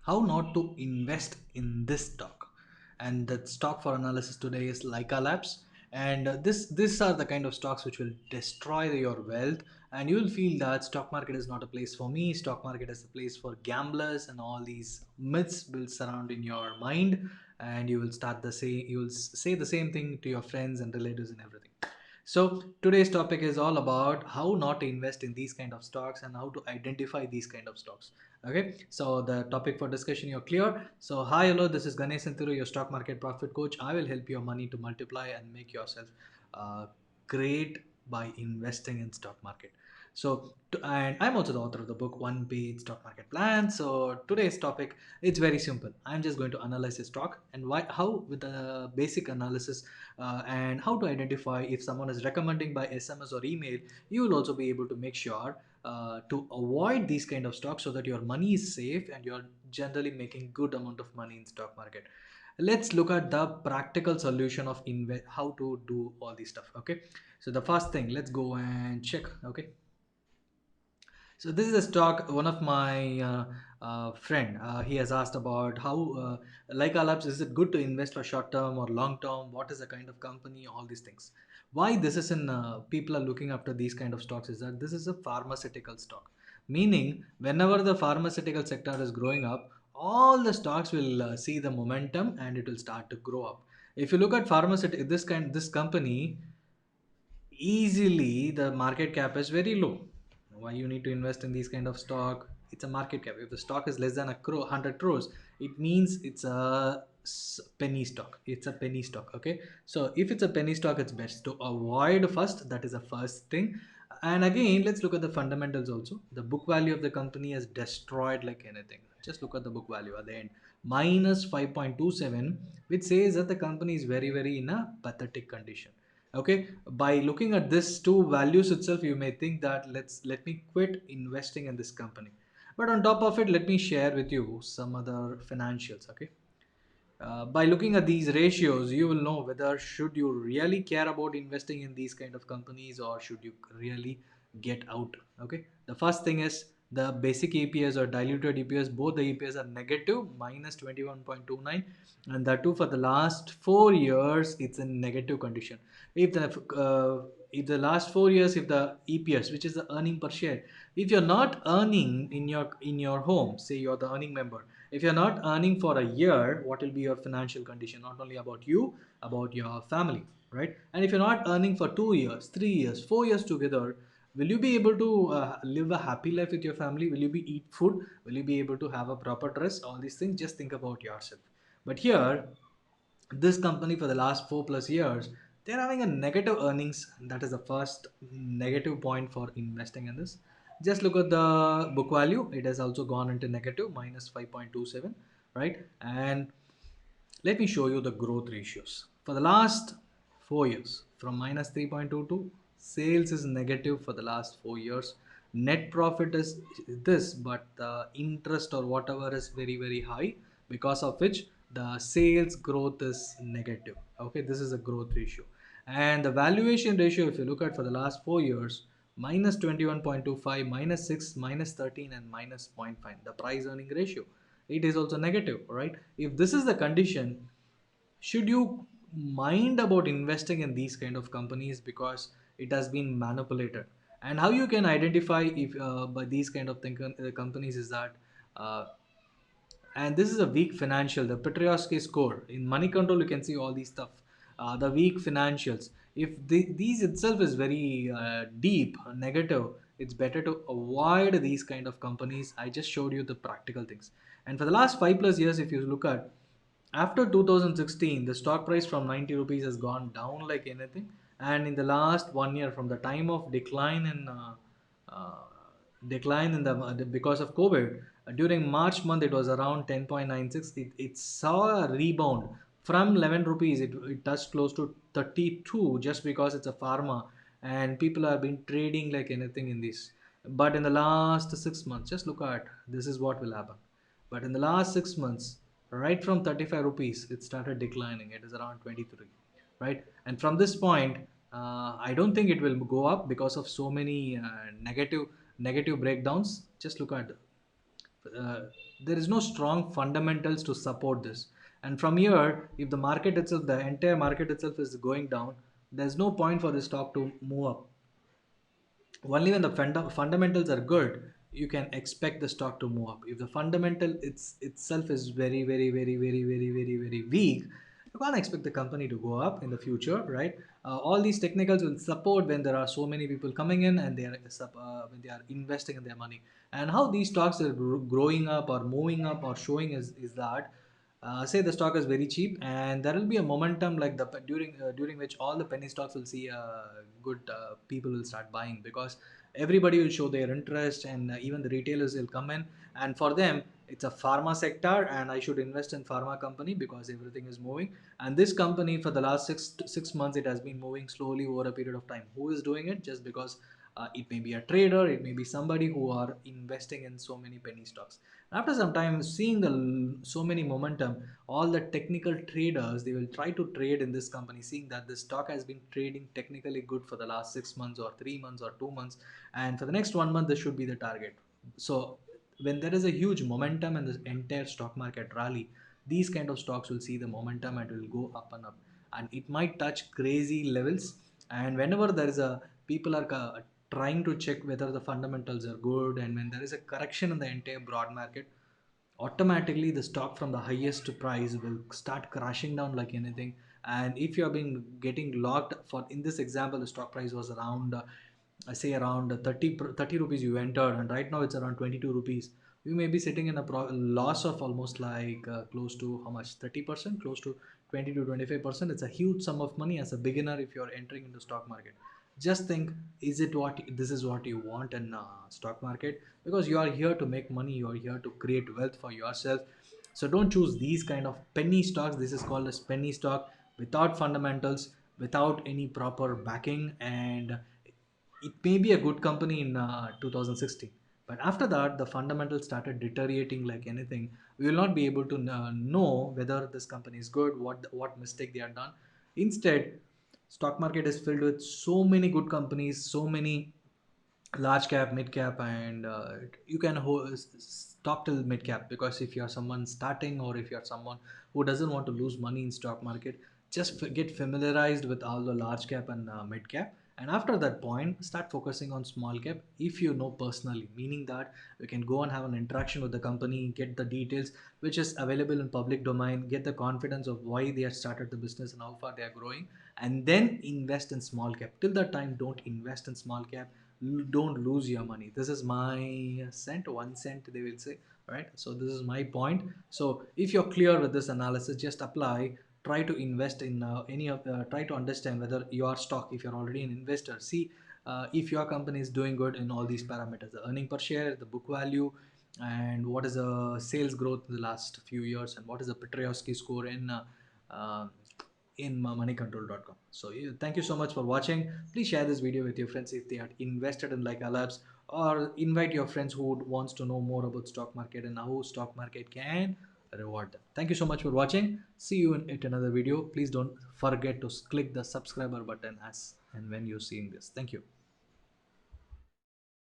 how not to invest in this stock. And the stock for analysis today is Leica Labs. And these are the kind of stocks which will destroy your wealth, and you will feel that stock market is not a place for me. Stock market is a place for gamblers, and all these myths will surround in your mind, and you will say the same thing to your friends and relatives and everything. So today's topic is all about how not to invest in these kind of stocks and how to identify these kind of stocks. Okay, so the topic for discussion, you're clear. So hi, hello, this is Ganesh Santuru, your stock market profit coach. I will help your money to multiply and make yourself uh, great by investing in stock market. And I'm also the author of the book One Page Stock Market Plan. So today's topic, it's very simple. I'm just going to analyze a stock and why, how with a basic analysis, and how to identify if someone is recommending by SMS or email. You will also be able to make sure to avoid these kind of stocks so that your money is safe and you're generally making good amount of money in stock market. Let's look at the practical solution of how to do all this stuff. Okay, so the first thing, let's go and check. Okay, so this is a stock. One of my friend, he has asked about how, like Labs, is it good to invest for short term or long term? What is the kind of company? All these things. Why this is in people are looking after these kind of stocks is that this is a pharmaceutical stock. Meaning, whenever the pharmaceutical sector is growing up, all the stocks will see the momentum and it will start to grow up. If you look at pharmaceutical, this company, easily the market cap is very low. Why you need to invest in these kind of stock? It's a market cap. If the stock is less than 100 crores, it means it's a penny stock. It's a penny stock. Okay, so if it's a penny stock, it's best to avoid first. That is the first thing. And again, let's look at the fundamentals also. The book value of the company has destroyed like anything. Just look at the book value at the end, minus 5.27, which says that the company is very in a pathetic condition. Okay, by looking at this two values itself, you may think that let me quit investing in this company. But on top of it, let me share with you some other financials. Okay, by looking at these ratios, you will know whether should you really care about investing in these kind of companies or should you really get out. Okay, the first thing is the basic EPS or diluted EPS. Both the EPS are negative, minus 21.29, and that too for the last 4 years it's in negative condition. If the last 4 years, if the EPS, which is the earning per share, if you're not earning in your home, say you're the earning member, if you're not earning for a year, what will be your financial condition? Not only about you, about your family, right? And if you're not earning for 2 years, 3 years, 4 years together, will you be able to live a happy life with your family? Will you be eat food? Will you be able to have a proper dress? All these things, just think about yourself. But here, this company for the last 4 plus years, they're having a negative earnings. That is the first negative point for investing in this. Just look at the book value, it has also gone into negative, minus 5.27, right? And let me show you the growth ratios for the last 4 years. From minus 3.22, sales is negative for the last 4 years. Net profit is this, but the interest or whatever is very high, because of which the sales growth is negative. Okay, this is a growth ratio. And the valuation ratio, if you look at for the last 4 years, minus 21.25, minus 6, minus 13, and minus zero point 0.5. The price earning ratio, it is also negative, right? If this is the condition, should you mind about investing in these kind of companies because it has been manipulated? And how you can identify if by these kind of companies is that, uh, and this is a weak financial, the Petrosky score in money control, you can see all these stuff, the weak financials. If these itself is very deep negative, it's better to avoid these kind of companies. I just showed you the practical things. And for the last 5 plus years, if you look at, after 2016, the stock price from 90 rupees has gone down like anything. And in the last 1 year, from the time of uh, decline in the because of COVID, during March month, it was around 10.96. It saw a rebound from 11 rupees. It touched close to 32 just because it's a pharma and people have been trading like anything in this. But in the last 6 months, just look at this is what will happen. But in the last 6 months, right from 35 rupees, it started declining. It is around 23, right? And from this point, I don't think it will go up because of so many negative breakdowns. Just look at uh, there is no strong fundamentals to support this. And from here, if the market itself, the entire market itself is going down, there's no point for the stock to move up. Only when the fundamentals are good, you can expect the stock to move up. If the fundamental itself is very weak, you can't expect the company to go up in the future, right? All these technicals will support when there are so many people coming in and they are when they are investing in their money. And how these stocks are growing up or moving up or showing is that, say the stock is very cheap and there will be a momentum like the during which all the penny stocks will see good people will start buying, because everybody will show their interest, and even the retailers will come in, and for them it's a pharma sector and I should invest in pharma company because everything is moving. And this company for the last 6 months, it has been moving slowly over a period of time. Who is doing it? Just because it may be a trader, it may be somebody who are investing in so many penny stocks. After some time, seeing the so many momentum, all the technical traders, they will try to trade in this company, seeing that the stock has been trading technically good for the last 6 months or 3 months or 2 months, and for the next 1 month this should be the target. So when there is a huge momentum in the entire stock market rally, these kind of stocks will see the momentum and will go up and up, and it might touch crazy levels. And whenever there is a people are trying to check whether the fundamentals are good, and when there is a correction in the entire broad market, automatically the stock from the highest price will start crashing down like anything. And if you have been getting locked, for in this example the stock price was around I say around 30 rupees you entered, and right now it's around 22 rupees, you may be sitting in a loss of almost like close to how much, 30%, close to 20 to 25%. It's a huge sum of money as a beginner if you're entering into stock market. Just think, is it what this is what you want in stock market? Because you are here to make money, you are here to create wealth for yourself. So don't choose these kind of penny stocks. This is called as penny stock, without fundamentals, without any proper backing. And it may be a good company in 2016, but after that the fundamentals started deteriorating like anything. We will not be able to know whether this company is good, what mistake they have done. Instead, stock market is filled with so many good companies, so many large cap, mid cap, and you can stop till mid cap, because if you are someone starting or if you are someone who doesn't want to lose money in stock market, just get familiarized with all the large cap and mid cap, and after that point start focusing on small cap if you know personally, meaning that you can go and have an interaction with the company, get the details which is available in public domain, get the confidence of why they have started the business and how far they are growing, and then invest in small cap. Till that time, don't invest in small cap, don't lose your money. This is my cent, 1 cent they will say, right? So this is my point. So if you're clear with this analysis, just apply, try to invest in any of the, try to understand whether your stock, if you're already an investor, see if your company is doing good in all these parameters, the earning per share, the book value, and what is the sales growth in the last few years, and what is the Petrosky score uh, in moneycontrol.com. So thank you so much for watching. Please share this video with your friends if they are invested in like Labs, or invite your friends who wants to know more about stock market and how stock market can reward them. Thank you so much for watching. See you in another video. Please don't forget to click the subscriber button as and when you're seeing this. Thank you.